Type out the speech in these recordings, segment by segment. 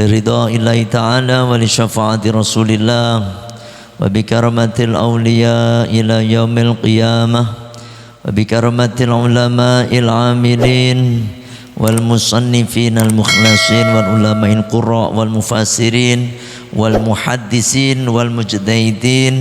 لرضا الله تعالى ولشفاعة رسول الله وبكرمة الأولياء إلى يوم القيامة وبكرمة العلماء العاملين والمصنفين المخلصين والعلماء القراء والمفسرين والمحدثين والمجتهدين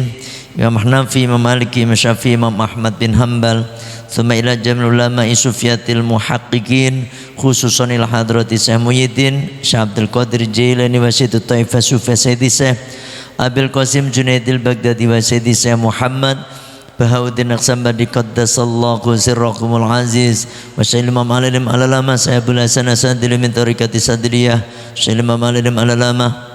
Imam Hanafi, Imam Maliki, Imam Syafi'i, Imam Ahmad bin Hanbal, thumma ila jamil ulama isufyatil muhaqqiqin khususan ila hadrati Syekh Muhyiddin Syekh Abdul Qadir Jailani wa Syekh Taifah Sufi Sayyidi Syekh Abil Qasim Junaidil Baghdadi wa Sayyidi Syekh Muhammad Bahauddin Aqsambadi qaddasallahu sirrakumul aziz wa Syekh Imam Al-Alim Al-Alama Syekh Abdul Hasan Asadili min tariqati Sadriyah Syekh Imam Al-Alim Al-Alama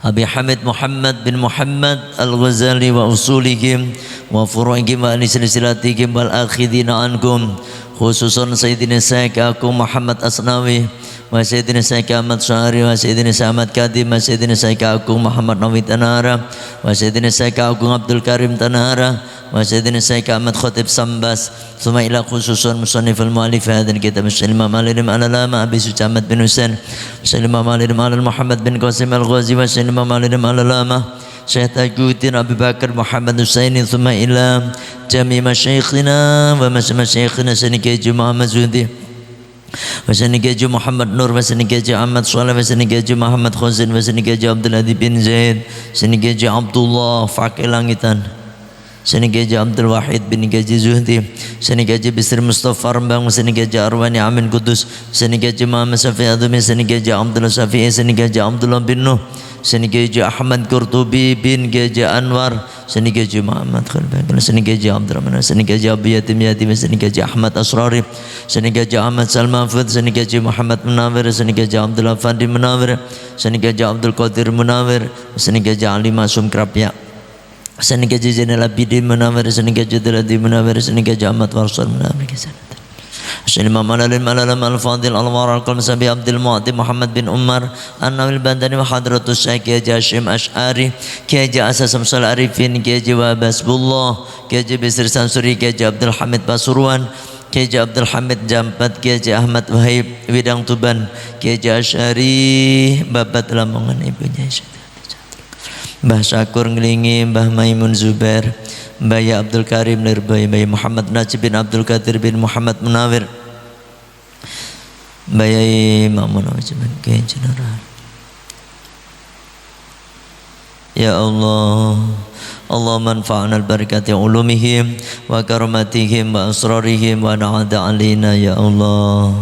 Abi Hamid Muhammad bin Muhammad Al-Ghazali wa usulihim wa furu'ihim wa silsilatihim wal akhidina ankum khususan Sayyidina Syekh Aku Muhammad Asnawi wa Sayyidina Syekh Ahmad Syahri wa Sayyidina Syekh Ahmad Kadim wa Sayyidina Syekh Aku Muhammad Nawi Tanara wa Sayyidina Syekh Aku Abdul Karim Tanara wa Sayyidina Syekh Ahmad Khatib Sambas thumma ila khususan musannif al-mu'allif hadha al-kitab Imam Al-Alim Al-Alama Abi Suci Ahmad bin Husain Imam Al-Alim Al-Muhammad bin Qasim Al-Ghazi wa Imam Al-Alim Al-Alama Syekh Tajuddin Abu Bakar Muhammad Husaini thumma ila jami masyayikhina wa masyayikhina Sanikeji Muhammad Zuhdi wa Sanikeji Muhammad Nur wa Sanikeji Ahmad Saleh wa Sanikeji Muhammad Khazin wa Sanikeji Abdul Hadi bin Zaid Sanikeji Abdullah Fakih Langitan Sanikeji Abdul Wahid bin Gaji Zuhdi Sanikeji Bisri Mustafa Rembang Sanikeji Arwani Amin Kudus Sanikeji Muhammad Safi Adumi Sanikeji Abdullah Safi'i Sanikeji Abdullah bin Nuh Sanikeji Ahmad Qurtubi bin Gaji Anwar Sanikeji Muhammad Khalbang Sanikeji Abdurrahman Sanikeji Abu Yatim Yatim Sanikeji Ahmad Asrari Sanikeji Ahmad Salman Fud Sanikeji Muhammad Munawir Sanikeji Abdullah Fandi Munawir Sanikeji Abdul Qadir Munawir Sanikeji Ali Masum Krapya Sanikeji Zainal Abidin Munawir Sanikeji Daladi Munawir Sanikeji Ahmad Warsul Munawir Imam Al-Alim Al-Alam Al-Fadil Al-Wara Al-Qalsabi Abdul Mu'ati Muhammad bin Umar An-Nawil Bandani wa Hadratus Syekh Kiai Hashim Ash'ari Kiai Asas Samsul Arifin Kiai Wahab Hasbullah Kiai Bisri Sansuri Kiai Abdul Hamid Pasuruan Kiai Abdul Hamid Jampat Kiai Ahmad Wahib Widang Tuban Kiai Ash'ari Babat Lamongan ibunya Mbah Syakur Ngelingi Mbah Maimun Zubair Mbah Abdul Karim Nirbai Mbah Muhammad Najib bin Abdul Qadir bin Muhammad Munawir Mbah Mamun Wajiban Kiai General Ya Allah Allah manfa'na al-barakati ulumihim wa karamatihim wa asrarihim wa na'ada alina ya Allah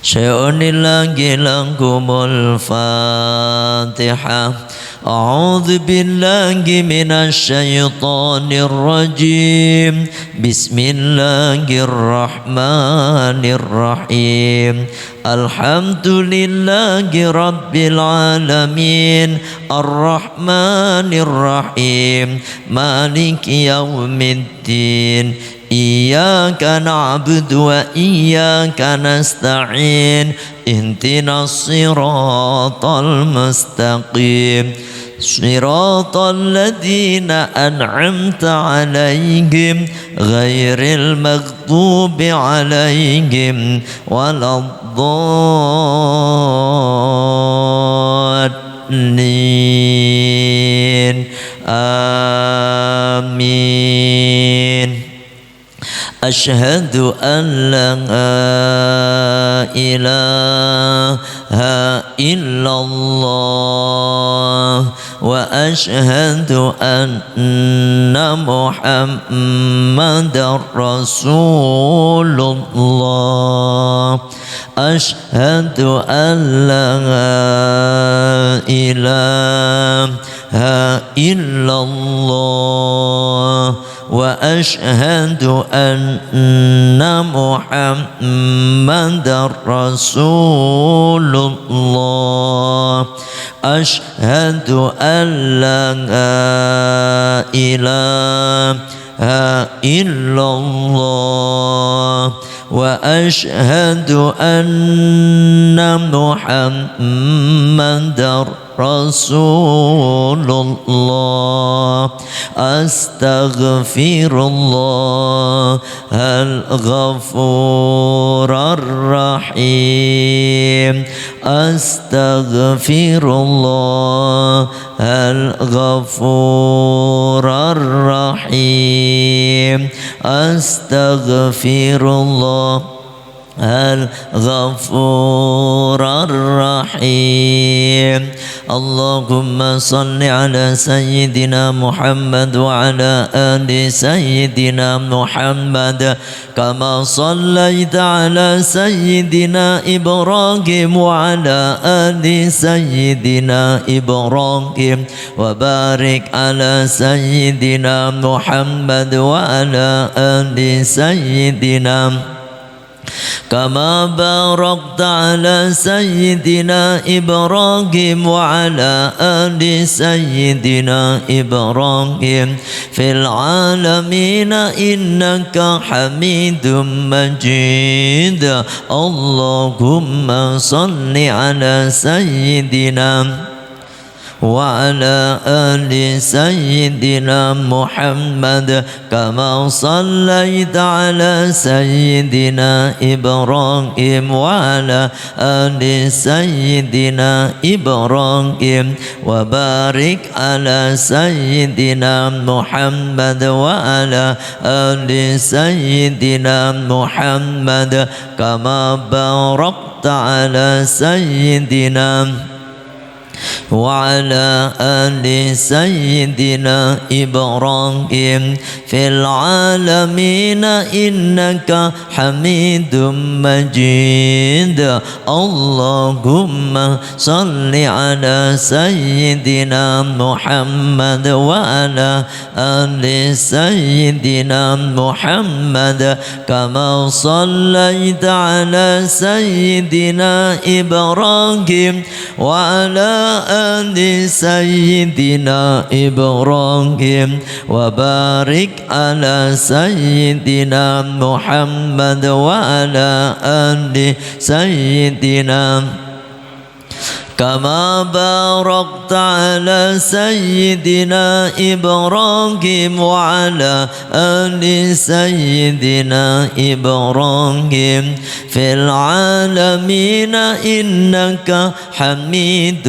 Syai'unillahi langkumul Fatihah A'udzu billahi minasyaitonir rajim Bismillahirrahmanirrahim Alhamdulillahi rabbil alamin Ar-Rahmanir Rahim Maliki yaumiddin Iyyaka na'budu wa iyyaka nasta'in Ihdinas siratal mustaqim Siratal ladzina an'amta 'alaihim ghairil maghdubi 'alaihim waladdallin Amin Asyhadu an la ilaha illallah wa asyhadu anna Muhammadar Rasulullah Asyhadu an la ilaha illallah wa asyhadu anna Muhammadar Rasulullah. Asyhadu an la إله إلا الله وأشهد أن محمدا رسول الله أستغفر الله الغفور الرحيم أستغفر الله الغفور الرحيم أستغفر الله الغفور الرحيم اللهم صل على سيدنا محمد وعلى آل سيدنا محمد كما صليت على سيدنا إبراهيم وعلى آل سيدنا إبراهيم وبارك على سيدنا محمد وعلى آل سيدنا كما باركت على سيدنا إبراهيم وعلى آل سيدنا إبراهيم في العالمين إنك حميد مجيد اللهم صل على سيدنا وعلى آل سيدنا محمد كما صليت على سيدنا إبراهيم وعلى آل سيدنا إبراهيم وبارك على سيدنا محمد وعلى آل سيدنا محمد كما باركت على سيدنا وعلى آل سيدنا إبراهيم في العالمين إنك حميد مجيد اللهم صل على سيدنا محمد وعلى آل سيدنا محمد كما صليت على سيدنا إبراهيم وعلى آل سيدنا إبراهيم وبارك على سيدنا محمد وعلى آل سيدنا كما باركت على سيدنا إبراهيم وعلى آل سيدنا إبراهيم في العالمين إنك حميد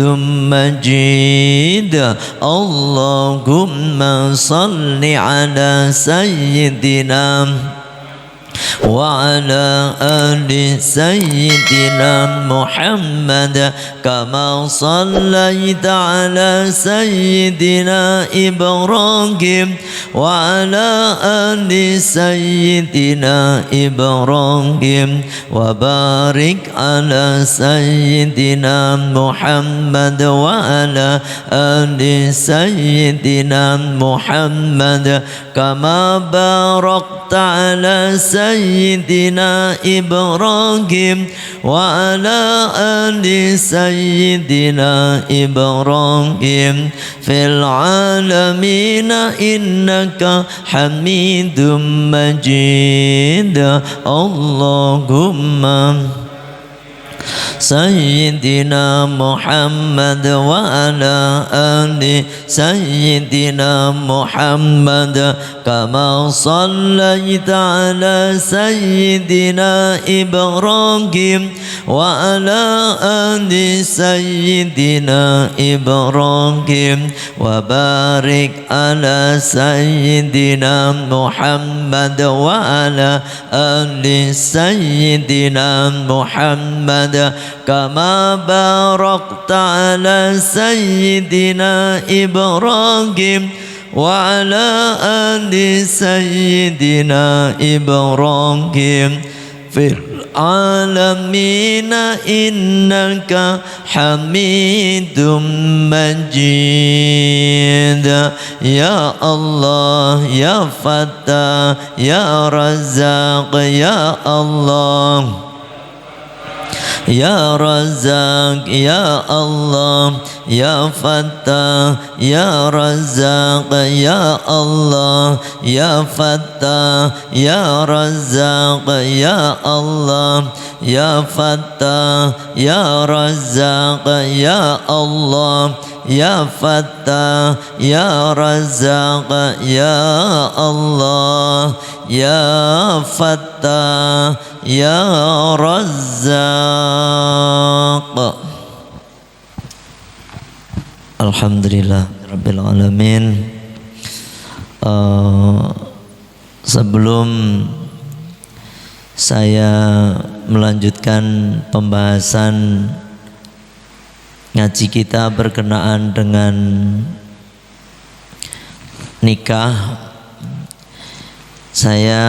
مجيد اللهم صل على سيدنا وعلى آل سيدنا محمد كما صليت على سيدنا إبراهيم وعلى آل سيدنا إبراهيم وبارك على سيدنا محمد وعلى آل سيدنا محمد كما باركت على سيدنا إبراهيم وعلى آل سيدنا إبراهيم في العالمين إنك حميد مجيد اللهم سيدنا محمد وعلى آل سيدنا محمد كما صليت على سيدنا إبراهيم وعلى آل سيدنا إبراهيم وبارك على سيدنا محمد وعلى آل سيدنا محمد كما باركت على سيدنا إبراهيم وعلى آل سيدنا إبراهيم في العالمين إنك حميد مجيد يا الله يا فتاح يا رزاق يا الله Ya Razzaq ya Allah, Ya Fattah ya Razzaq ya Allah, Ya Fattah ya Razzaq ya Allah, Ya Fattah ya Razzaq ya Allah, Ya Fattah ya Razzaq ya Allah, Ya Fattah ya Razzaq. Alhamdulillah Rabbil Alamin. Sebelum saya melanjutkan pembahasan ngaji kita berkenaan dengan nikah, saya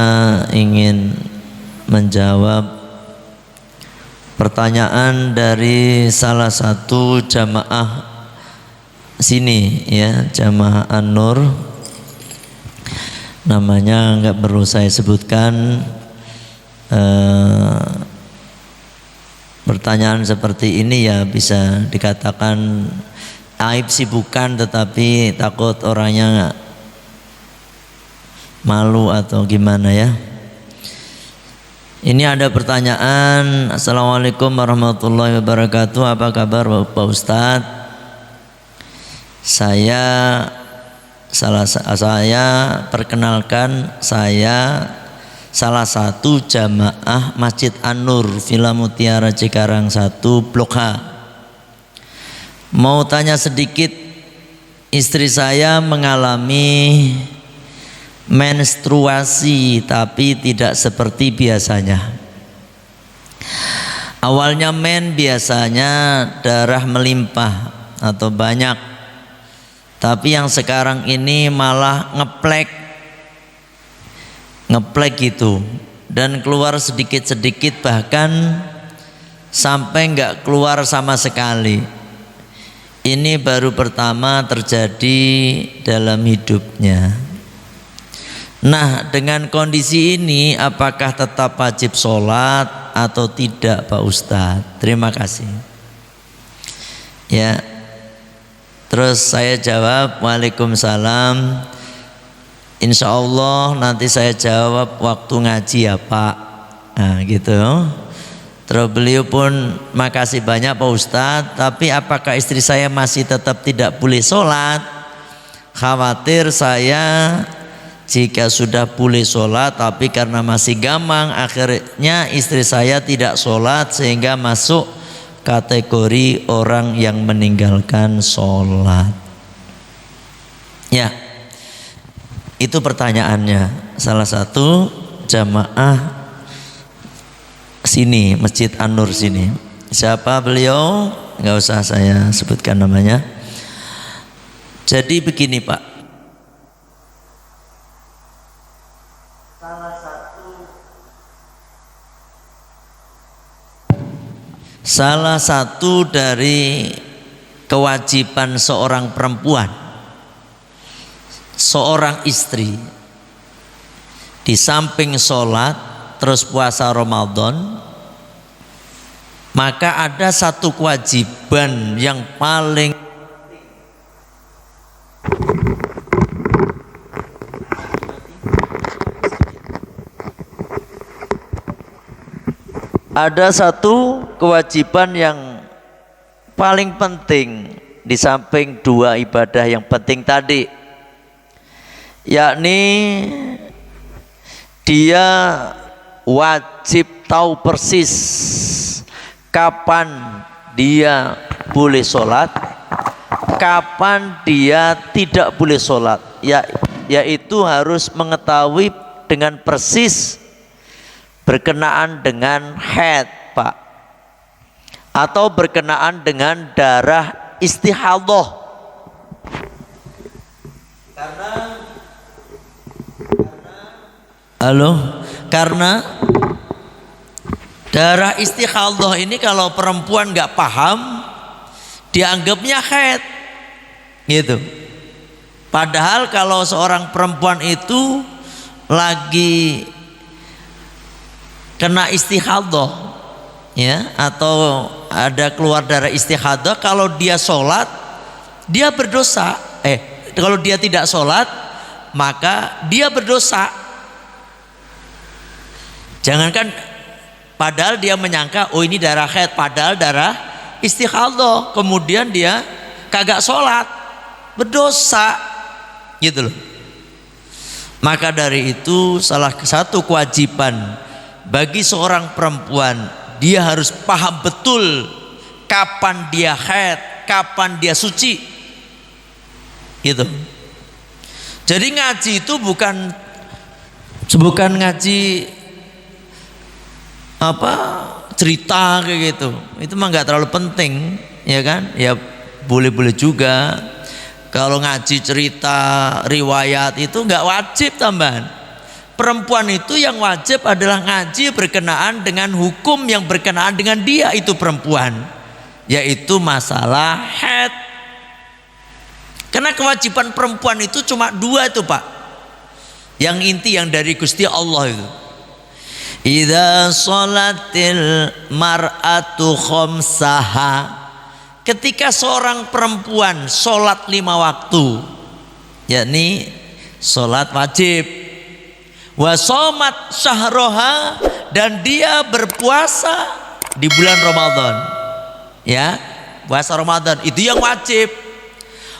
ingin menjawab pertanyaan dari salah satu jamaah sini ya, jamaah An-Nur, namanya nggak perlu saya sebutkan. Pertanyaan seperti ini ya bisa dikatakan aib sih bukan, tetapi takut orangnya nggak malu atau gimana ya. Ini ada pertanyaan. Assalamualaikum warahmatullahi wabarakatuh. Apa kabar Bapak Ustadz? Saya perkenalkan, saya salah satu jamaah Masjid An-Nur Villa Mutiara Cikarang 1 Blok H. Mau tanya sedikit, istri saya mengalami menstruasi tapi tidak seperti biasanya. Awalnya biasanya darah melimpah atau banyak, tapi yang sekarang ini malah ngeplek gitu, dan keluar sedikit-sedikit, bahkan sampai nggak keluar sama sekali. Ini baru pertama terjadi dalam hidupnya. Nah, dengan kondisi ini apakah tetap wajib sholat atau tidak Pak Ustadz? Terima kasih. Ya, terus saya jawab, Waalaikumsalam. Insya Allah nanti saya jawab waktu ngaji ya Pak. Nah gitu. Terus beliau pun makasih banyak Pak Ustadz, tapi apakah istri saya masih tetap tidak boleh sholat? Khawatir saya jika sudah boleh sholat tapi karena masih gamang, akhirnya istri saya tidak sholat sehingga masuk kategori orang yang meninggalkan sholat. Ya, itu pertanyaannya. Salah satu jamaah sini, Masjid An-Nur sini. Siapa beliau? Nggak usah saya sebutkan namanya. Jadi begini Pak, salah satu dari kewajiban seorang perempuan, seorang istri, di samping sholat terus puasa Ramadan, maka ada satu kewajiban yang paling penting di samping dua ibadah yang penting tadi, yakni dia wajib tahu persis kapan dia boleh sholat, kapan dia tidak boleh sholat, yaitu harus mengetahui dengan persis berkenaan dengan haid Pak, atau berkenaan dengan darah istihadhah. Karena darah istihadhah ini kalau perempuan nggak paham, dianggapnya haid gitu. Padahal kalau seorang perempuan itu lagi kena istihadhah ya, atau ada keluar darah istihadah, kalau dia sholat dia berdosa. Kalau dia tidak sholat maka dia berdosa. Jangankan padahal dia menyangka oh ini darah haid, padahal darah istihadah, kemudian dia kagak sholat, berdosa gitu loh. Maka dari itu salah satu kewajiban bagi seorang perempuan, dia harus paham betul kapan dia haid, kapan dia suci gitu. Jadi ngaji itu bukan ngaji apa cerita kayak gitu, itu mah nggak terlalu penting, ya kan? Ya boleh-boleh juga. Kalau ngaji cerita riwayat itu nggak wajib tambahan. Perempuan itu yang wajib adalah ngaji berkenaan dengan hukum yang berkenaan dengan dia, itu perempuan, yaitu masalah haid. Karena kewajiban perempuan itu cuma 2 itu Pak, yang inti yang dari Gusti Allah itu. Idza sholatil mar'atu khamsaha, ketika seorang perempuan sholat 5 waktu, yakni sholat wajib, wa shomat syahroha, dan dia berpuasa di bulan Ramadan, ya, puasa Ramadan itu yang wajib,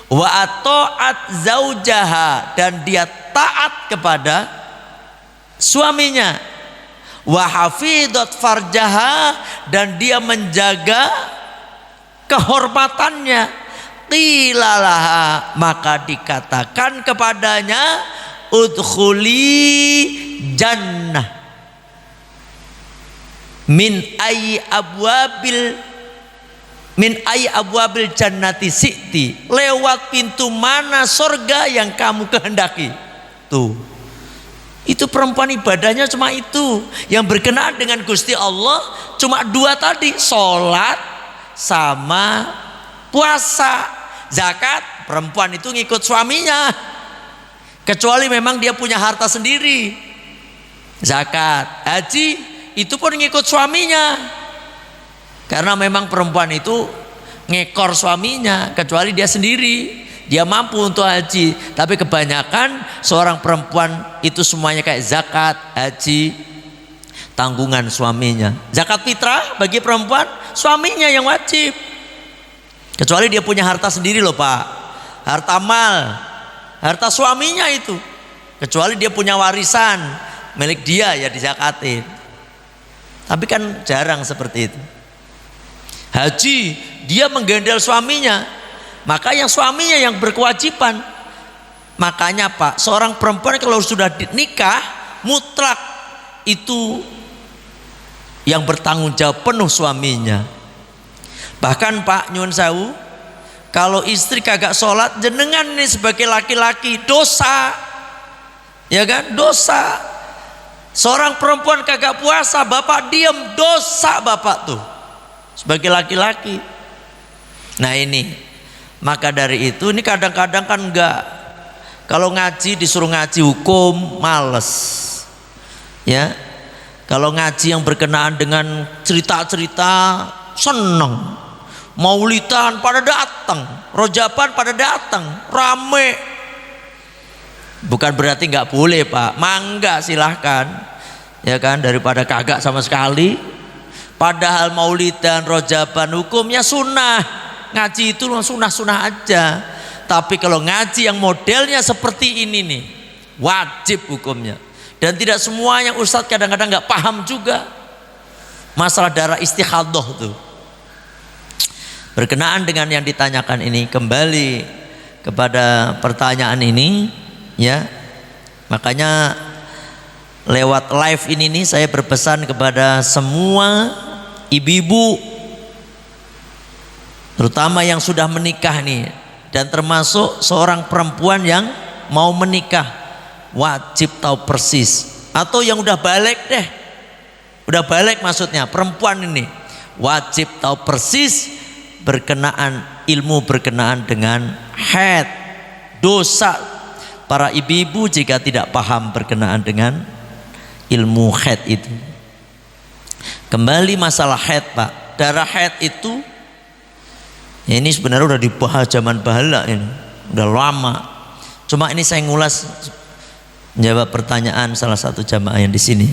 wa ato'at zaujaha, dan dia taat kepada suaminya, wa hafidhat farjaha, dan dia menjaga kehormatannya, qilalaha, maka dikatakan kepadanya udkhuli jannah min ayyi abwabil jannati si'ti, lewat pintu mana surga yang kamu kehendaki. Tuh, itu perempuan ibadahnya cuma itu yang berkenaan dengan Gusti Allah, cuma 2 tadi, sholat sama puasa. Zakat perempuan itu ngikut suaminya, kecuali memang dia punya harta sendiri. Zakat, haji itu pun ngikut suaminya, karena memang perempuan itu ngekor suaminya, kecuali dia sendiri, dia mampu untuk haji. Tapi kebanyakan seorang perempuan itu semuanya kayak zakat, haji, tanggungan suaminya. Zakat fitrah bagi perempuan suaminya yang wajib, kecuali dia punya harta sendiri loh Pak, harta mal, harta suaminya itu, kecuali dia punya warisan milik dia ya dizakatin. Tapi kan jarang seperti itu. Haji dia menggandel suaminya, maka yang suaminya yang berkewajiban. Makanya Pak, seorang perempuan kalau sudah nikah mutlak itu yang bertanggung jawab penuh suaminya. Bahkan Pak nyuwun sewu, kalau istri kagak sholat, jenengan ini sebagai laki-laki dosa, ya kan, dosa. Seorang perempuan kagak puasa, bapak diem, dosa bapak tuh sebagai laki-laki. Nah ini, maka dari itu ini kadang-kadang kan enggak, kalau ngaji disuruh ngaji hukum males, ya. Kalau ngaji yang berkenaan dengan cerita-cerita seneng, maulidan pada datang, rojaban pada datang, rame. Bukan berarti nggak boleh Pak, mangga silahkan, ya kan, daripada kagak sama sekali. Padahal maulidan, rojaban hukumnya sunnah, ngaji itu sunnah-sunnah aja. Tapi kalau ngaji yang modelnya seperti ini nih, wajib hukumnya. Dan tidak semuanya ustadz kadang-kadang nggak paham juga masalah darah istihadah tuh. Berkenaan dengan yang ditanyakan ini, kembali kepada pertanyaan ini, ya. Makanya lewat live ini nih saya berpesan kepada semua ibu-ibu, terutama yang sudah menikah nih, dan termasuk seorang perempuan yang mau menikah, wajib tahu persis, atau yang udah balik deh, udah balik maksudnya perempuan ini wajib tahu persis berkenaan ilmu berkenaan dengan haid. Dosa para ibu-ibu jika tidak paham berkenaan dengan ilmu haid itu. Kembali masalah haid, Pak. Darah haid itu ini sebenarnya udah dibahas zaman bahala ini, udah lama. Cuma ini saya ngulas menjawab pertanyaan salah satu jamaah yang di sini.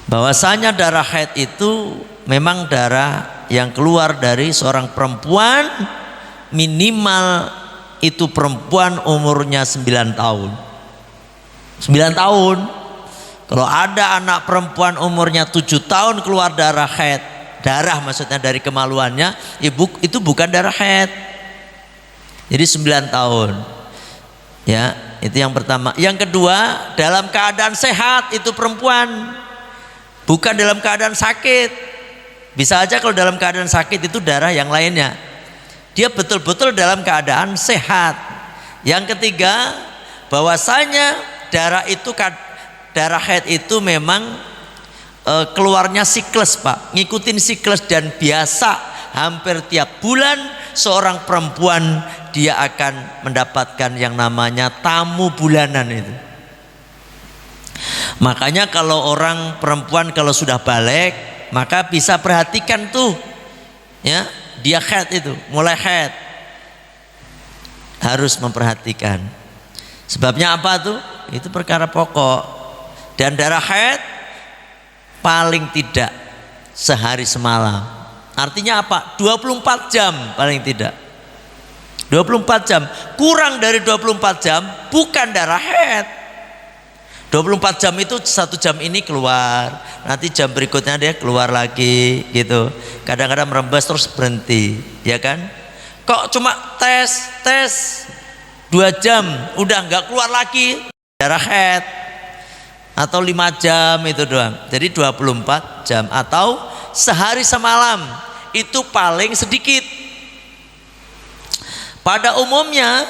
Bahwasanya darah haid itu memang darah yang keluar dari seorang perempuan, minimal itu perempuan umurnya 9 tahun. 9 tahun. Kalau ada anak perempuan umurnya 7 tahun keluar darah haid, darah maksudnya dari kemaluannya, ibu itu bukan darah haid. Jadi 9 tahun. Ya, itu yang pertama. Yang kedua, dalam keadaan sehat itu perempuan, bukan dalam keadaan sakit. Bisa aja kalau dalam keadaan sakit itu darah yang lainnya. Dia betul-betul dalam keadaan sehat. Yang ketiga, bahwasanya darah haid itu memang keluarnya siklus, Pak, ngikutin siklus, dan biasa hampir tiap bulan seorang perempuan dia akan mendapatkan yang namanya tamu bulanan itu. Makanya kalau orang perempuan kalau sudah balik, maka bisa perhatikan tuh, ya, dia haid itu, mulai haid, harus memperhatikan. Sebabnya apa tuh? Itu perkara pokok. Dan darah haid paling tidak sehari semalam. Artinya apa? 24 jam paling tidak. 24 jam. Kurang dari 24 jam bukan darah haid. 24 jam itu 1 jam ini keluar, nanti jam berikutnya dia keluar lagi gitu. Kadang-kadang merembes terus berhenti, ya kan? Kok cuma tes 2 jam udah nggak keluar lagi darah haid, atau 5 jam itu doang. Jadi 24 jam atau sehari semalam itu paling sedikit. Pada umumnya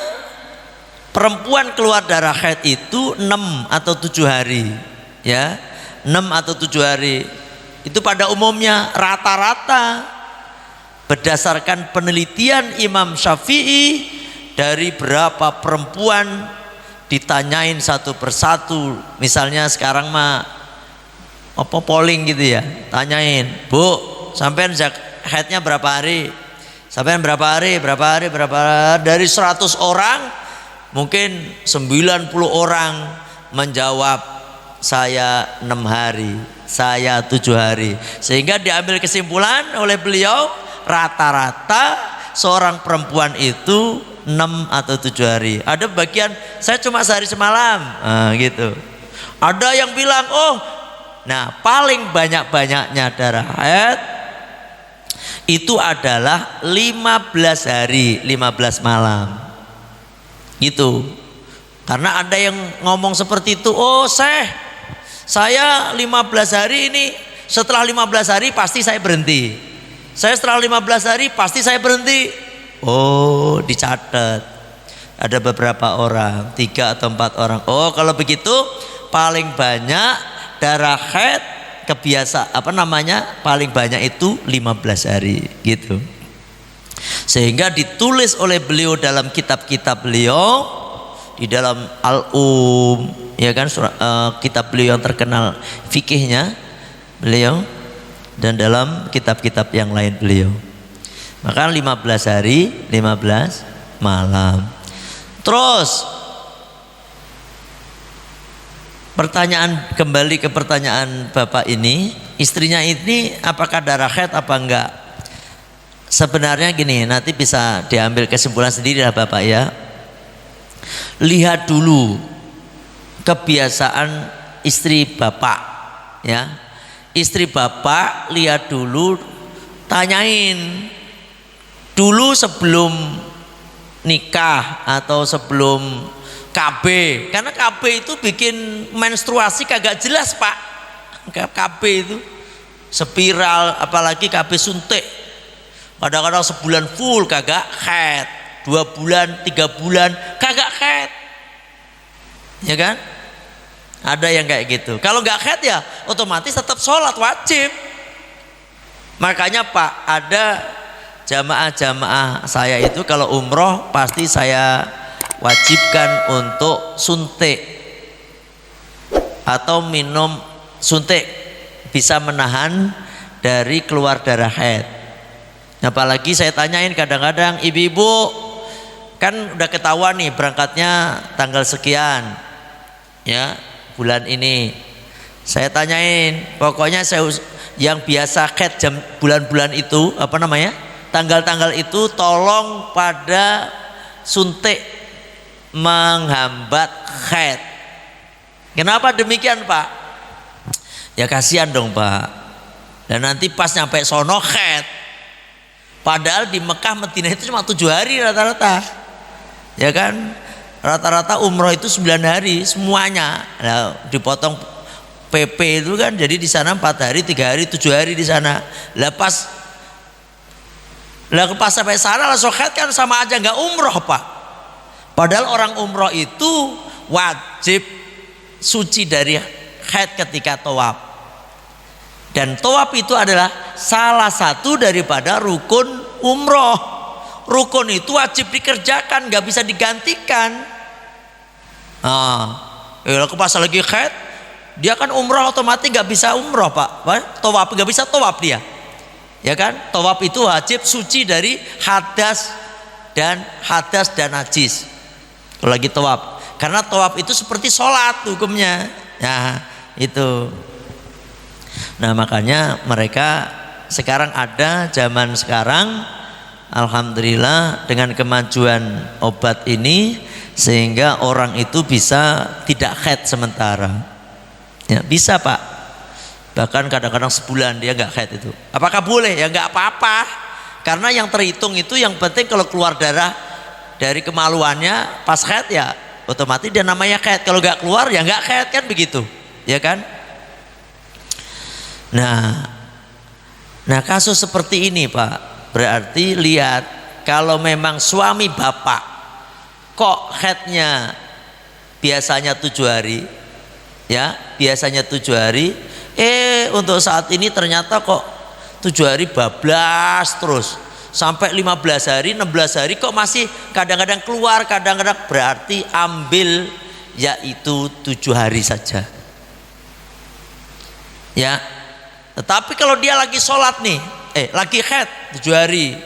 perempuan keluar darah haid itu 6 atau 7 hari, ya, 6 atau 7 hari. Itu pada umumnya, rata-rata berdasarkan penelitian Imam Syafi'i, dari berapa perempuan ditanyain satu persatu. Misalnya sekarang mah apa polling gitu ya, tanyain, Bu, sampean haidnya berapa hari? Sampean berapa hari? Dari 100 orang mungkin 90 orang menjawab saya 6 hari, saya 7 hari. Sehingga diambil kesimpulan oleh beliau, rata-rata seorang perempuan itu 6 atau 7 hari. Ada bagian saya cuma sehari semalam, gitu. Ada yang bilang, paling banyak-banyaknya darah haid itu adalah 15 hari, 15 malam. Gitu. Karena ada yang ngomong seperti itu, saya 15 hari ini, setelah 15 hari pasti saya berhenti. Saya setelah 15 hari pasti saya berhenti. Dicatat. Ada beberapa orang, 3 atau 4 orang. Kalau begitu paling banyak darah haid paling banyak itu 15 hari gitu. Sehingga ditulis oleh beliau dalam kitab-kitab beliau, di dalam ya kan, kitab beliau yang terkenal fikihnya beliau, dan dalam kitab-kitab yang lain beliau. Maka 15 hari 15 malam. Terus kembali ke pertanyaan Bapak ini, istrinya ini apakah darah haid apa enggak? Sebenarnya gini, nanti bisa diambil kesimpulan sendiri lah Bapak ya. Lihat dulu kebiasaan istri Bapak ya. Istri Bapak lihat dulu, tanyain dulu sebelum nikah atau sebelum KB, karena KB itu bikin menstruasi kagak jelas Pak. KB itu spiral, apalagi KB suntik, kadang-kadang sebulan full kagak haid, 2 bulan 3 bulan kagak haid, ya kan? Ada yang kayak gitu. Kalau nggak haid ya otomatis tetap sholat wajib. Makanya Pak, ada jamaah-jamaah saya itu kalau umroh pasti saya wajibkan untuk suntik atau minum suntik bisa menahan dari keluar darah haid. Apalagi saya tanyain kadang-kadang, ibu-ibu kan udah ketahuan nih berangkatnya tanggal sekian ya bulan ini. Saya tanyain, pokoknya yang biasa haid jam bulan-bulan itu apa namanya, tanggal-tanggal itu tolong pada suntik menghambat haid. Kenapa demikian Pak? Ya kasihan dong Pak. Dan nanti pas nyampe sono haid. Padahal di Mekah Madinah itu cuma 7 hari rata-rata. Ya kan? Rata-rata umroh itu 9 hari semuanya. Nah, dipotong PP itu kan jadi di sana 4 hari, 3 hari, 7 hari di sana. Lah pas sampai sana langsung haid kan sama aja nggak umroh Pak. Padahal orang umroh itu wajib suci dari haid ketika tawaf. Dan tawaf itu adalah salah satu daripada rukun umroh. Rukun itu wajib dikerjakan, nggak bisa digantikan. Aku pas lagi haid, dia kan umroh otomatis nggak bisa umroh Pak. Tawaf nggak bisa tawaf dia. Ya kan? Tawaf itu wajib suci dari hadas dan najis. Kalau lagi tawaf, karena tawaf itu seperti sholat hukumnya. Nah itu. Nah makanya mereka sekarang ada zaman sekarang, alhamdulillah dengan kemajuan obat ini sehingga orang itu bisa tidak haid sementara. Ya, bisa Pak. Bahkan kadang-kadang sebulan dia nggak haid itu. Apakah boleh? Ya nggak apa-apa. Karena yang terhitung itu yang penting kalau keluar darah dari kemaluannya pas haid ya otomatis dia namanya haid. Kalau nggak keluar ya nggak haid kan begitu, ya kan? Nah kasus seperti ini Pak, berarti lihat kalau memang suami bapak kok haidnya biasanya 7 hari, ya biasanya 7 hari, untuk saat ini ternyata kok 7 hari bablas terus sampai 15 hari, 16 hari kok masih kadang-kadang keluar, kadang-kadang, berarti ambil yaitu 7 hari saja, ya. Tetapi kalau dia lagi sholat nih, lagi haid 7 hari,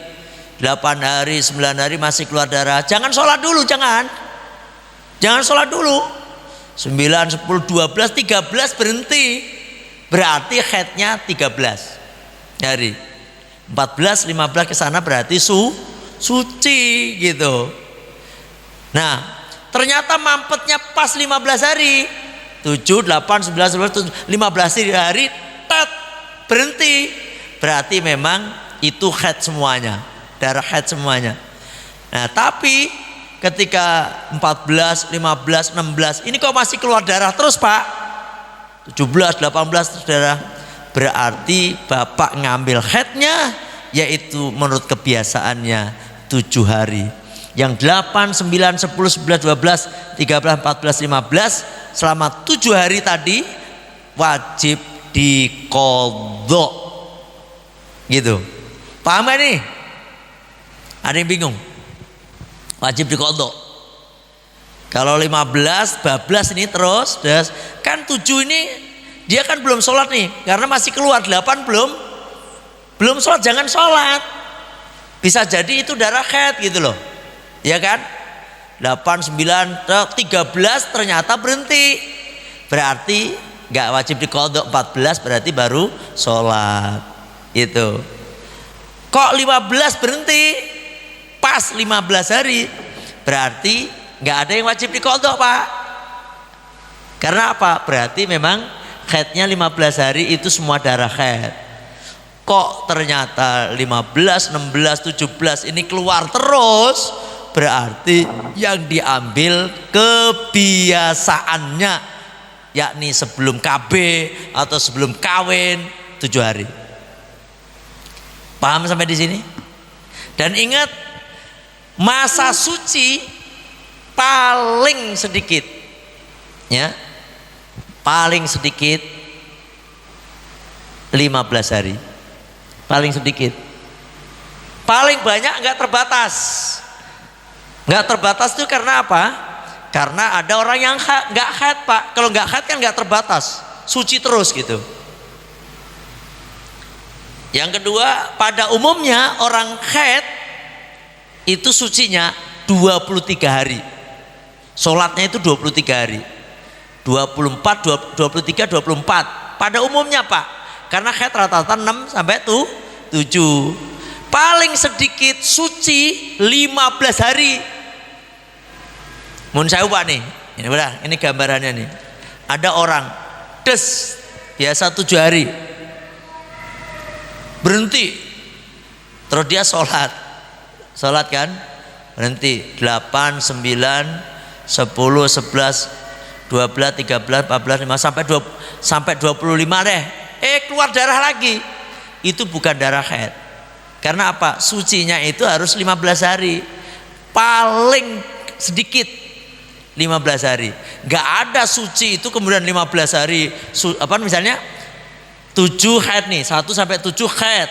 8 hari, 9 hari masih keluar darah, jangan sholat dulu, jangan sholat dulu. 9, 10, 12, 13 berhenti, berarti haidnya 13 hari. 14, 15 ke sana berarti suci gitu. Nah, ternyata mampetnya pas 15 hari. 7, 8, 9, 10, 15 hari berhenti, berarti memang itu haid semuanya, darah haid semuanya. Nah tapi ketika 14, 15, 16 ini kok masih keluar darah terus Pak, 17, 18 darah, berarti bapak ngambil haidnya yaitu menurut kebiasaannya 7 hari. Yang 8, 9, 10, 11, 12, 13, 14, 15 selama 7 hari tadi wajib diqadha gitu. Paham gak nih? Ada yang bingung? Wajib diqadha. Kalau 15 bablas ini terus kan 7 ini dia kan belum sholat nih, karena masih keluar. 8 belum sholat, jangan sholat. Bisa jadi itu darah haid gitu loh, ya kan? 8, 9, 13 ternyata berhenti, berarti nggak wajib diqadha. 14 berarti baru sholat itu. Kok 15 berhenti pas 15 hari, berarti nggak ada yang wajib diqadha Pak. Karena apa? Berarti memang haidnya 15 hari itu semua darah haid. Kok ternyata 15, 16, 17 ini keluar terus, berarti yang diambil kebiasaannya, yakni sebelum KB atau sebelum kawin 7 hari. Paham sampai di sini? Dan ingat, masa suci paling sedikit, ya, paling sedikit 15 hari, paling sedikit. Paling banyak nggak terbatas. Nggak terbatas itu karena apa? Karena ada orang yang nggak haid Pak. Kalau nggak haid kan nggak terbatas, suci terus gitu. Yang kedua, pada umumnya orang haid itu sucinya 23 hari. Sholatnya itu 23 hari. 24, 23, 24. Pada umumnya Pak. Karena haid rata-rata 6 sampai 7. Paling sedikit suci 15 hari. Mun saya Pak nih. Ini gambarannya nih. Ada orang biasa 7 hari. Berhenti, terus dia sholat kan, berhenti 8, 9, 10, 11, 12, 13, 14, 15 sampai 25 deh. Keluar darah lagi. Itu bukan darah haid. Karena apa? Sucinya itu harus 15 hari. Paling sedikit 15 hari. Gak ada suci itu kemudian 15 hari. Misalnya 7 haid nih, 1 sampai 7 haid.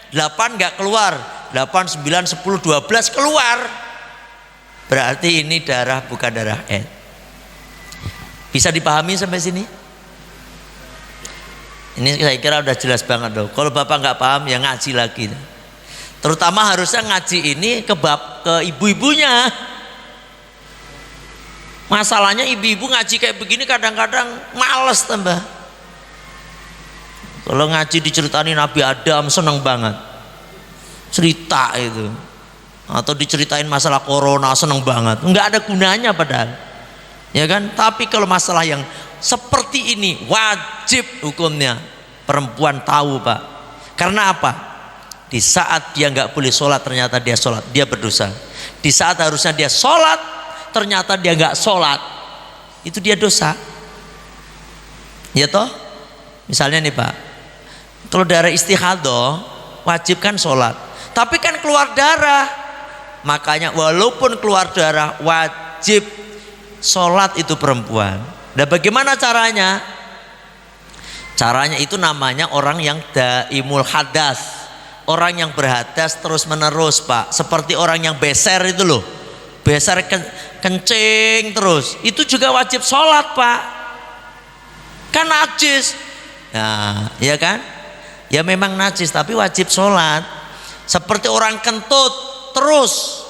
8 enggak keluar, 8, 9, 10, 12 keluar. Berarti ini darah bukan darah haid. Bisa dipahami sampai sini? Ini saya kira udah jelas banget loh. Kalau Bapak nggak paham ya ngaji lagi. Terutama harusnya ngaji ini ke ibu-ibunya. Masalahnya ibu-ibu ngaji kayak begini kadang-kadang males tambah. Kalau ngaji diceritain Nabi Adam seneng banget, cerita itu, atau diceritain masalah corona seneng banget, nggak ada gunanya padahal, ya kan? Tapi kalau masalah yang seperti ini wajib hukumnya perempuan tahu Pak. Karena apa? Di saat dia nggak boleh sholat ternyata dia sholat, dia berdosa. Di saat harusnya dia sholat ternyata dia nggak sholat, itu dia dosa. Ya toh? Misalnya nih Pak, kalau darah istihadah wajib kan sholat, tapi kan keluar darah, makanya walaupun keluar darah wajib sholat itu perempuan. Dan bagaimana caranya? Caranya itu namanya orang yang daimul hadas, orang yang berhadas terus menerus Pak. Seperti orang yang beser itu loh, beser kencing terus, itu juga wajib sholat Pak. Kan najis, nah ya kan? Ya memang najis tapi wajib sholat. Seperti orang kentut terus,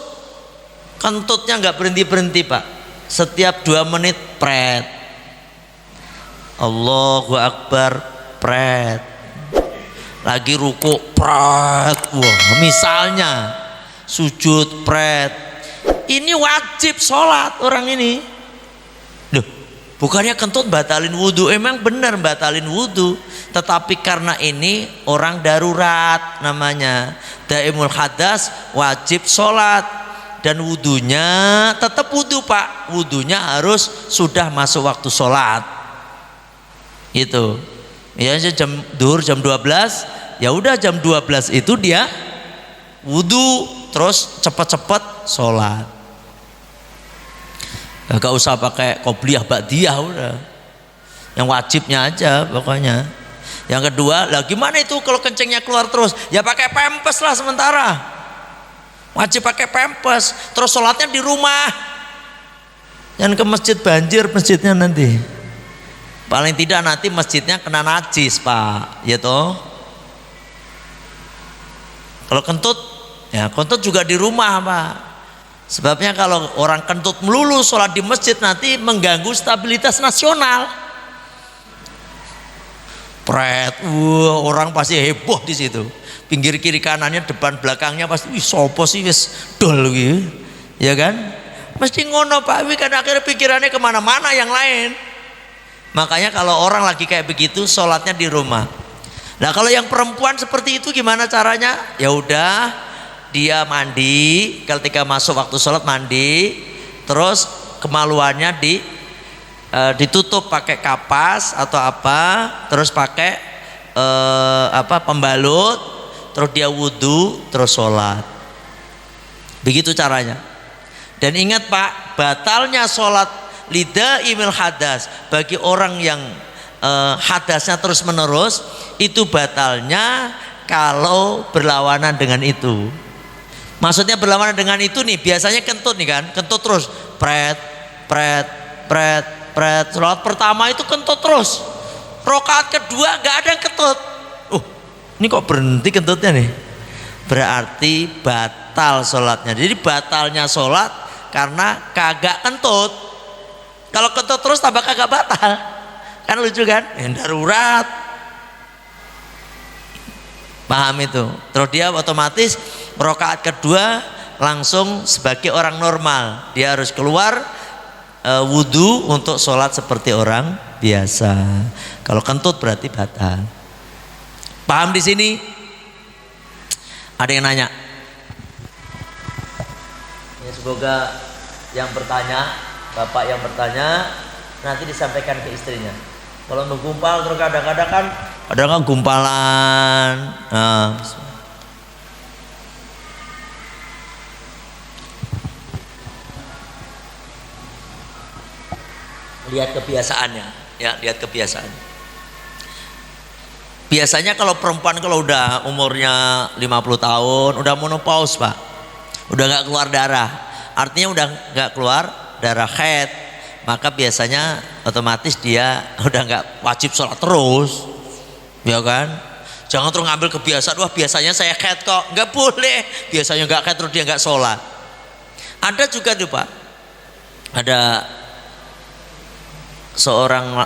kentutnya nggak berhenti Pak. Setiap 2 menit pret, Allahu Akbar pret, lagi ruku pret, wah misalnya sujud pret. Ini wajib sholat orang ini. Loh, bukannya kentut batalin wudhu? Emang benar batalin wudhu, tetapi karena ini orang darurat namanya daimul hadas, wajib sholat. Dan wudhunya tetap wudhu Pak, wudhunya harus sudah masuk waktu sholat. Itu ya jam duhur jam 12, ya udah jam 12 itu dia wudhu terus cepat-cepat sholat. Gak usah pakai qobliyah ba'diyah, udah yang wajibnya aja pokoknya. Yang kedua, lah gimana itu kalau kencingnya keluar terus? Ya pakai pempes lah sementara. Wajib pakai pempes, terus sholatnya di rumah. Jangan ke masjid, banjir masjidnya nanti. Paling tidak nanti masjidnya kena najis Pak, ya toh. Kalau kentut, ya kentut juga di rumah Pak. Sebabnya kalau orang kentut melulu sholat di masjid nanti mengganggu stabilitas nasional. Pret, orang pasti heboh di situ. Pinggir kiri kanannya, depan belakangnya pasti, wih sopo sih wis dol gitu, ya kan? Mesti ngono Pak, wih kan akhirnya pikirannya kemana-mana yang lain. Makanya kalau orang lagi kayak begitu, sholatnya di rumah. Nah kalau yang perempuan seperti itu gimana caranya? Ya udah, dia mandi, ketika masuk waktu sholat mandi, terus kemaluannya ditutup pakai kapas atau apa, terus pakai pembalut. Terus dia wudhu, terus sholat. Begitu caranya. Dan ingat Pak, batalnya sholat lidaimil hadas bagi orang yang hadasnya terus menerus, itu batalnya kalau berlawanan dengan itu. Maksudnya berlawanan dengan itu nih, biasanya kentut nih kan, kentut terus, pret, pret, pret, pret. Sholat pertama itu kentut terus, rakaat kedua nggak ada yang kentut. Ini kok berhenti kentutnya nih? Berarti batal sholatnya. Jadi batalnya sholat karena kagak kentut. Kalau kentut terus tambah kagak batal. Kan lucu kan? Darurat. Paham itu? Terus dia otomatis rakaat kedua langsung sebagai orang normal. Dia harus keluar wudhu untuk sholat seperti orang biasa. Kalau kentut berarti batal. Paham di sini? Ada yang nanya? Ya, semoga yang bertanya, bapak yang bertanya nanti disampaikan ke istrinya. Kalau menggumpal terus kadang-kadang kan gumpalan. Nah, lihat kebiasaannya, ya, lihat kebiasaannya. Biasanya kalau perempuan kalau udah umurnya 50 tahun udah menopause, Pak. Udah nggak keluar darah. Artinya udah nggak keluar darah haid, maka biasanya otomatis dia udah nggak wajib sholat terus. Ya kan? Jangan terus ngambil kebiasaan, wah biasanya saya haid kok. Nggak boleh. Biasanya nggak haid terus dia nggak sholat. Ada juga tuh, Pak. Ada seorang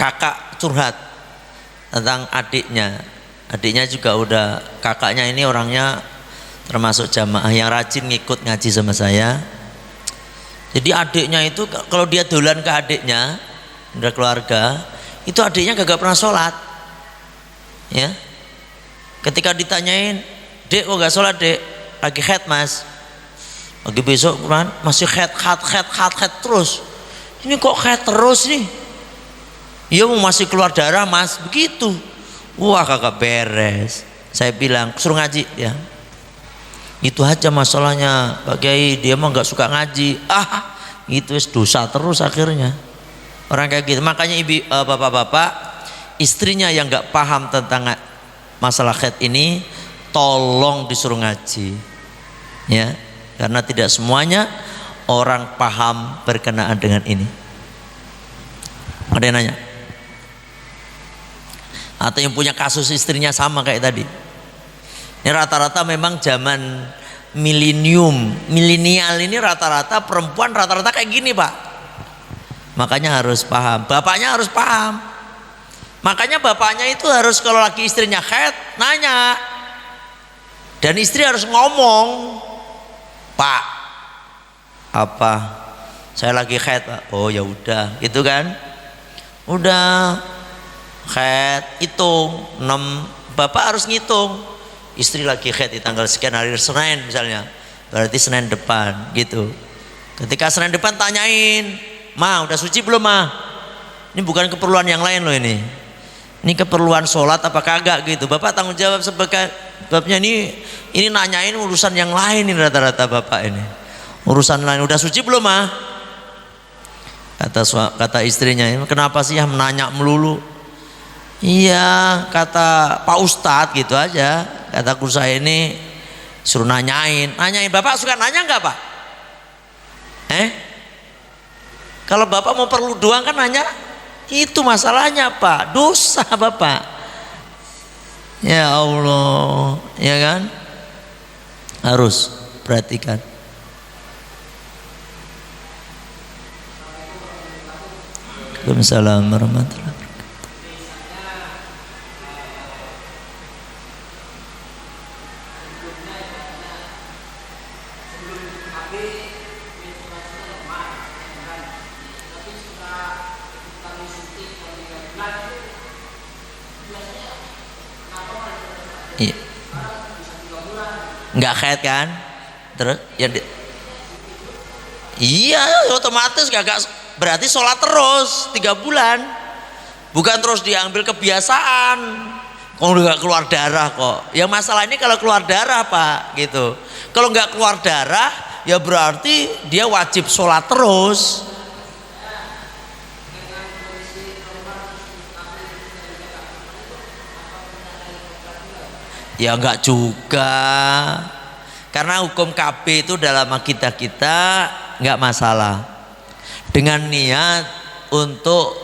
kakak curhat tentang adiknya. Adiknya juga udah, kakaknya ini orangnya termasuk jamaah yang rajin ngikut ngaji sama saya. Jadi adiknya itu kalau dia dolan ke adiknya, udah keluarga, itu adiknya gak pernah sholat. Ya, ketika ditanyain, dek kok gak sholat dek? Lagi haid mas. Lagi besok kan masih haid terus. Ini kok haid terus nih? Iya masih keluar darah mas, begitu. Wah kagak beres. Saya bilang suruh ngaji ya. Itu aja masalahnya Pak Kiai, dia mah nggak suka ngaji. Itu dosa terus akhirnya. Orang kayak gitu. Makanya bapak-bapak, istrinya yang nggak paham tentang masalah haid ini, tolong disuruh ngaji. Ya, karena tidak semuanya orang paham berkenaan dengan ini. Ada yang nanya? Atau yang punya kasus istrinya sama kayak tadi. Ini rata-rata memang zaman milenial ini rata-rata perempuan rata-rata kayak gini Pak. Makanya harus paham, bapaknya harus paham. Makanya bapaknya itu harus kalau lagi istrinya haid nanya, dan istri harus ngomong, Pak, apa? Saya lagi haid Pak. Oh ya udah, gitu kan? Udah haid, hitung 6, bapak harus ngitung. Istri lagi haid di tanggal sekian hari Senin misalnya, berarti Senin depan gitu. Ketika Senin depan tanyain, Ma udah suci belum Ma? Ini bukan keperluan yang lain loh ini keperluan sholat apa kagak gitu. Bapak tanggung jawab sebagai babnya ini nanyain urusan yang lain ini rata-rata bapak ini. Urusan lain, udah suci belum Ma? Kata istrinya, kenapa sih ya menanya melulu? Iya kata Pak Ustadz gitu aja. Kataku saya ini suruh nanyain. Bapak suka nanya nggak Pak? Kalau bapak mau perlu doang kan nanya. Itu masalahnya Pak, dosa bapak. Ya Allah, ya kan? Harus perhatikan. Waalaikumsalam warahmatullahi wabarakatuh. Nggak haid kan? Terus ya iya otomatis gak berarti sholat terus 3 bulan. Bukan terus diambil kebiasaan. Kok nggak keluar darah kok? Ya masalah ini kalau keluar darah Pak gitu. Kalau nggak keluar darah ya berarti dia wajib sholat terus. Ya enggak juga, karena hukum KB itu dalam akidah kita enggak masalah. Dengan niat untuk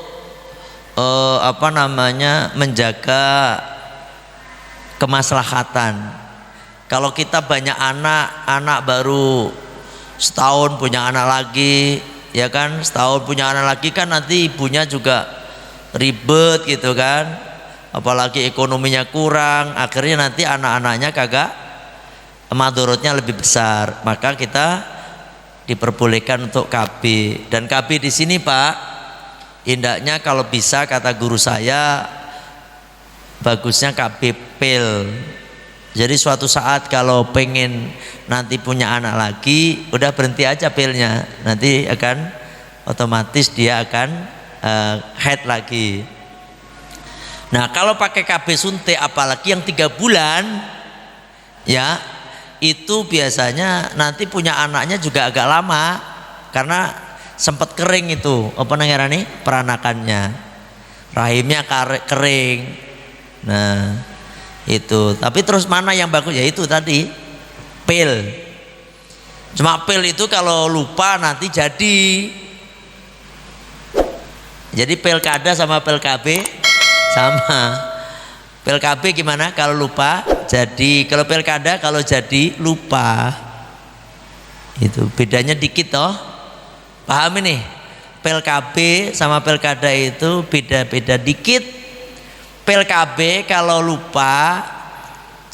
menjaga kemaslahatan. Kalau kita banyak anak baru setahun punya anak lagi, ya kan, setahun punya anak lagi kan nanti ibunya juga ribet gitu kan, apalagi ekonominya kurang, akhirnya nanti anak-anaknya kagak, madorotnya lebih besar. Maka kita diperbolehkan untuk KB. Dan KB di sini Pak, indahnya kalau bisa kata guru saya, bagusnya KB pil. Jadi suatu saat kalau pengen nanti punya anak lagi, udah berhenti aja pilnya, nanti akan otomatis dia akan head lagi. Nah kalau pakai KB suntik, apalagi yang 3 bulan, ya itu biasanya nanti punya anaknya juga agak lama, karena sempat kering itu apa namanya nih, peranakannya, rahimnya kering. Nah itu, tapi terus mana yang bagus, ya itu tadi pil. Cuma pil itu kalau lupa nanti jadi pilkada sama pil KB sama. Pil KB gimana kalau lupa jadi, kalau pilkada kalau jadi lupa. Itu bedanya dikit toh, paham ini? Pil KB sama pilkada itu beda-beda dikit. Pil KB kalau lupa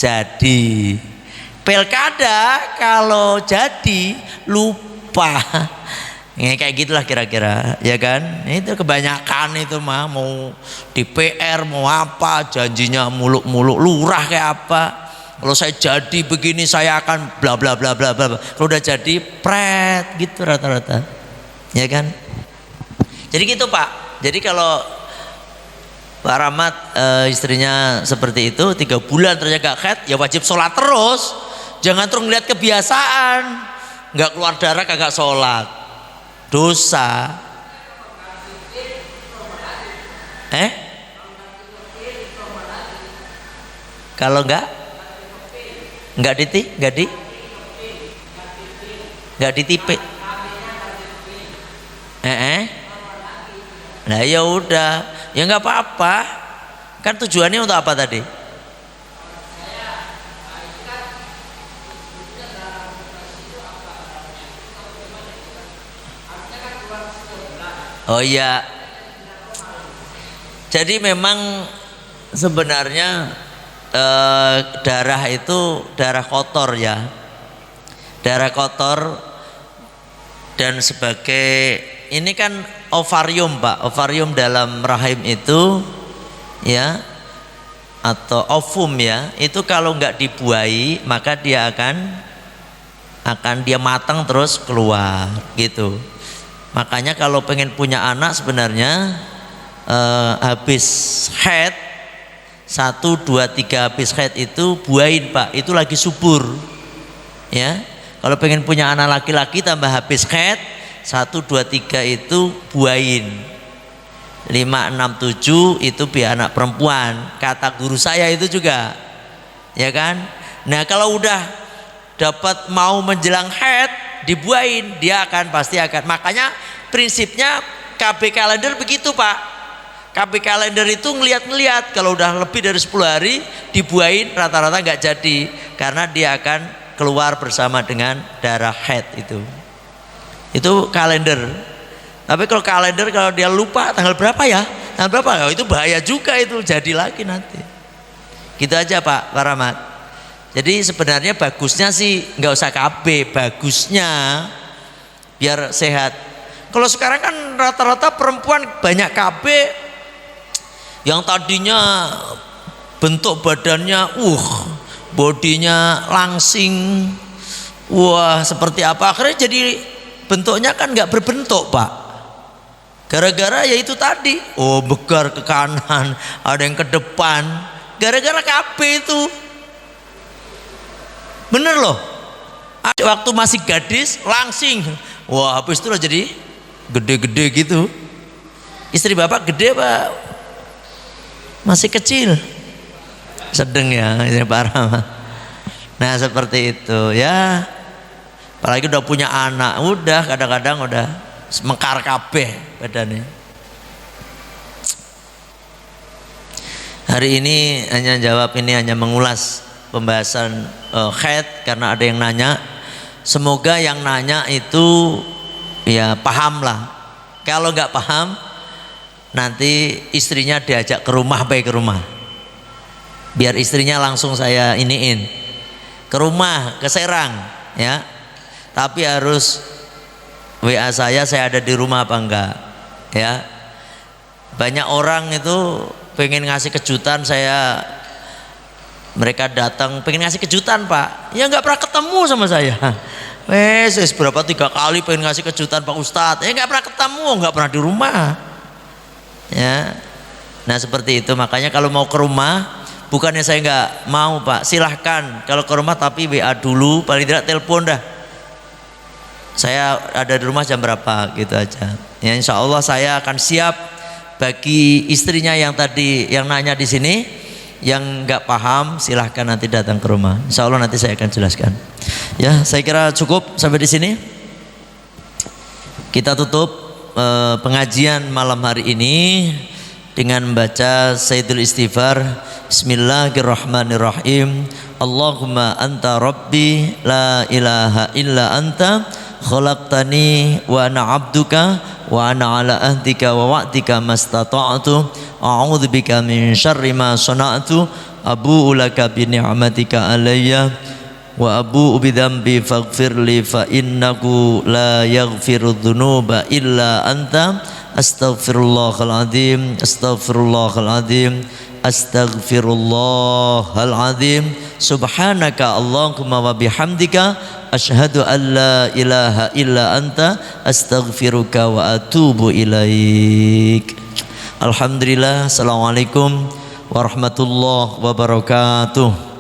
jadi, pilkada kalau jadi lupa. Ya, kayak gitulah kira-kira, ya kan? Itu kebanyakan itu mah, mau di PR mau apa, janjinya muluk-muluk, lurah kayak apa. Kalau saya jadi begini saya akan bla bla bla bla bla. Kalau udah jadi pret gitu rata-rata, ya kan? Jadi gitu Pak. Jadi kalau Pak Rahmat istrinya seperti itu 3 bulan terus gak head, ya wajib sholat terus. Jangan terus ngeliat kebiasaan, nggak keluar darah kagak sholat, dosa. Kalau nggak ditipe. Nah ya udah, ya nggak apa-apa. Kan tujuannya untuk apa tadi? Oh iya. Jadi memang sebenarnya darah itu darah kotor ya. Darah kotor dan sebagai ini kan ovarium Pak, ovarium dalam rahim itu ya, atau ovum ya, itu kalau nggak dibuahi maka dia akan dia matang terus keluar gitu. Makanya kalau pengen punya anak sebenarnya habis haid 1, 2, 3 habis haid itu buahin Pak, itu lagi subur ya. Kalau pengen punya anak laki-laki tambah habis haid 1, 2, 3 itu buahin. 5, 6, 7 itu biar anak perempuan. Kata guru saya itu juga, ya kan. Nah kalau udah dapat mau menjelang haid dibuahin, dia akan pasti akan. Makanya prinsipnya KB kalender begitu Pak. KB kalender itu ngeliat kalau udah lebih dari 10 hari dibuahin rata-rata nggak jadi, karena dia akan keluar bersama dengan darah haid itu kalender. Tapi kalau kalender kalau dia lupa tanggal berapa ya, tanggal berapa, itu bahaya juga, itu jadi lagi nanti. Gitu aja Pak Rahmat. Jadi sebenarnya bagusnya sih nggak usah KB, bagusnya biar sehat. Kalau sekarang kan rata-rata perempuan banyak KB, yang tadinya bentuk badannya bodinya langsing, wah seperti apa, akhirnya jadi bentuknya kan nggak berbentuk Pak, gara-gara ya itu tadi, begar ke kanan, ada yang ke depan, gara-gara KB itu. Bener loh, waktu masih gadis langsing, wah habis itu loh jadi gede-gede gitu. Istri Bapak gede Pak? Masih kecil? Sedang ya ini Pak Rahmat. Nah seperti itu ya, apalagi udah punya anak, udah kadang-kadang udah mekar kabeh badannya. hari ini hanya mengulas pembahasan haid karena ada yang nanya. Semoga yang nanya itu ya paham lah. Kalau nggak paham, nanti istrinya diajak ke rumah, baik ke rumah. Biar istrinya langsung saya iniin ke rumah, ke Serang, ya. Tapi harus WA saya ada di rumah apa enggak, ya. Banyak orang itu pengen ngasih kejutan mereka datang pengen ngasih kejutan Pak, ya nggak pernah ketemu sama saya. Berapa 3 kali pengen ngasih kejutan Pak Ustadz, ya nggak pernah ketemu, nggak pernah di rumah, ya. Nah seperti itu, makanya kalau mau ke rumah, bukannya saya nggak mau Pak, silahkan kalau ke rumah, tapi WA dulu, paling tidak telepon dah, saya ada di rumah jam berapa gitu aja, ya. Insya Allah saya akan siap. Bagi istrinya yang nanya di sini, yang nggak paham silahkan nanti datang ke rumah. Insya Allah nanti saya akan jelaskan. Ya, saya kira cukup sampai di sini. Kita tutup pengajian malam hari ini dengan membaca Sayyidul Istighfar. Bismillahirrahmanirrahim. Allahumma anta rabbi la ilaha illa anta khalaqtani wa ana abduka wa ana ala ahdika wa wa'dika mastata'tu a'udzubika min syarri ma sana'tu abu'u laka bi ni'matika alayya wa abu'u bi dzambi faghfirli fa innahu la yaghfiru dzunuba illa anta astaghfirullahal azim astaghfirullahal azim astaghfirullahal azim subhanaka Allahumma wa bihamdika asyhadu an la ilaha illa anta astaghfiruka wa atubu ilaik. Alhamdulillah. Assalamualaikum warahmatullahi wabarakatuh.